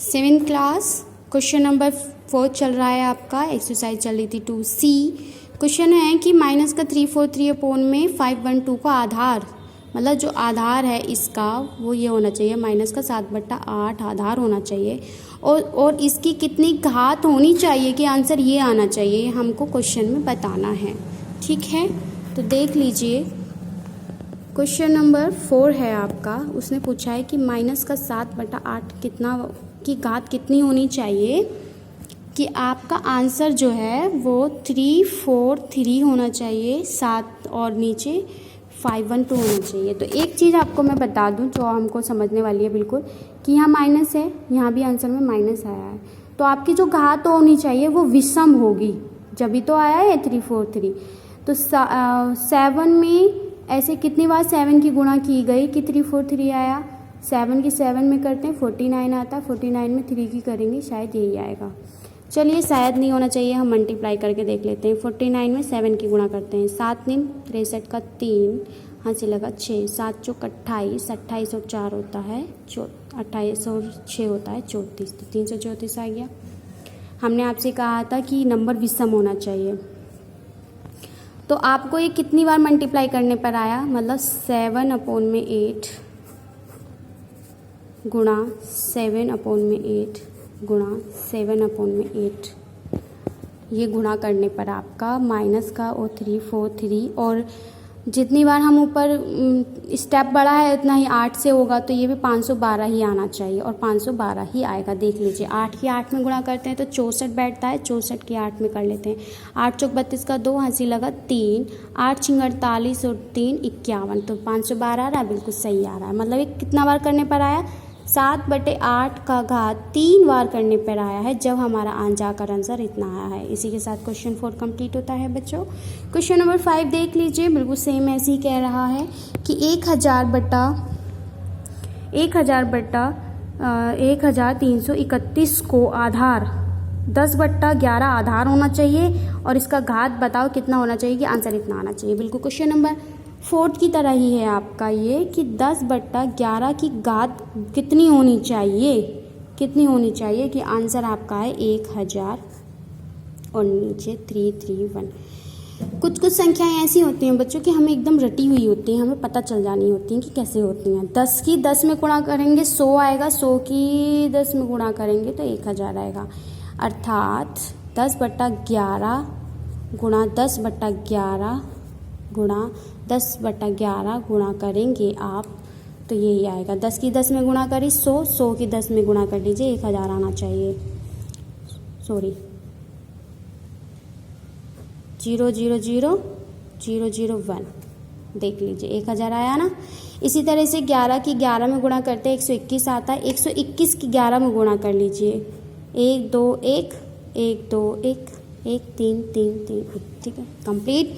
Seventh class question number 4 चल रहा है आपका। एक्सरसाइज चल रही थी 2C। क्वेश्चन है कि माइनस का 343 अपॉन में 512 का आधार, मतलब जो आधार है इसका वो ये होना चाहिए, माइनस का 7/8 आधार होना चाहिए और इसकी कितनी घात होनी चाहिए कि आंसर ये आना चाहिए, हमको क्वेश्चन में बताना है। ठीक है, तो देख लीजिए क्वेश्चन नंबर 4 है आपका। उसने पूछा है कि माइनस का 7/8 कितना की घात कितनी होनी चाहिए कि आपका आंसर जो है वो 343 होना चाहिए, 7 और नीचे 512 होना चाहिए। तो एक चीज़ आपको मैं बता दूं जो हमको समझने वाली है बिल्कुल, कि यहाँ माइनस है, यहाँ भी आंसर में माइनस आया है, तो आपकी जो घात होनी चाहिए वो विषम होगी, जब तो आया है 343। तो 7 में ऐसे कितनी बार 7 की गुणा की गई कि 343 आया। 7 की 7 में करते हैं 49 आता है, 49 में 3 की करेंगे शायद यही आएगा। चलिए शायद नहीं होना चाहिए, हम मल्टीप्लाई करके देख लेते हैं। 49 में 7 की गुणा करते हैं, 7 9 63 का 3, हाँ से लगा 6, 7 चौक 28, 28 और 4 होता है 28 और 6 होता है 34, तो 334 आ गया। हमने आपसे कहा था कि नंबर विषम होना चाहिए, तो आपको ये कितनी बार मल्टीप्लाई करने पर आया, मतलब 7/8 गुणा 7/8 गुणा 7/8, ये गुणा करने पर आपका माइनस का और 343, और जितनी बार हम ऊपर स्टेप बढ़ा है उतना ही 8 से होगा, तो ये भी 512 ही आना चाहिए और 512 ही आएगा। देख लीजिए 8 की 8 में गुणा करते हैं तो 64 बैठता है, 64 की 8 में कर लेते हैं। 8 चौक 32 का 2, हंसी लगा 3, 8 छिंग 48 और 3 51, तो 512 आ रहा है, बिल्कुल सही आ रहा है। मतलब ये कितना बार करने पर आया, 7/8 का घात 3 बार करने पर आया है, जब हमारा जाकर आंसर इतना आया है। इसी के साथ क्वेश्चन 4 कंप्लीट होता है बच्चों। क्वेश्चन नंबर 5 देख लीजिए, बिल्कुल सेम ऐसे ही कह रहा है कि 1331 को आधार 10/11 आधार होना चाहिए और इसका घात बताओ कितना होना चाहिए कि आंसर इतना आना चाहिए। बिल्कुल क्वेश्चन नंबर 4 की तरह ही है आपका ये, कि 10/11 की घात कितनी होनी चाहिए कि आंसर आपका है 1000 और नीचे 331। कुछ संख्याएं ऐसी होती हैं बच्चों कि हमें एकदम रटी हुई होती हैं, हमें पता चल जानी होती हैं कि कैसे होती हैं। 10 की 10 में गुणा करेंगे 100 आएगा, 100 की 10 में गुणा करेंगे तो 1000 आएगा, अर्थात 10/11 गुणा 10/11 गुणा 10/11 गुणा करेंगे आप तो यही आएगा। 10 की 10 में गुणा करी 100, 100 की 10 में गुणा कर लीजिए, 1000 आना चाहिए। 0000001 देख लीजिए 1000 आया ना। इसी तरह से 11 की 11 में गुणा करते हैं 121 आता है, 121 की 11 में गुणा कर लीजिए, 1 2 1 1 2 1 1 3 3 3 1, ठीक है कंप्लीट।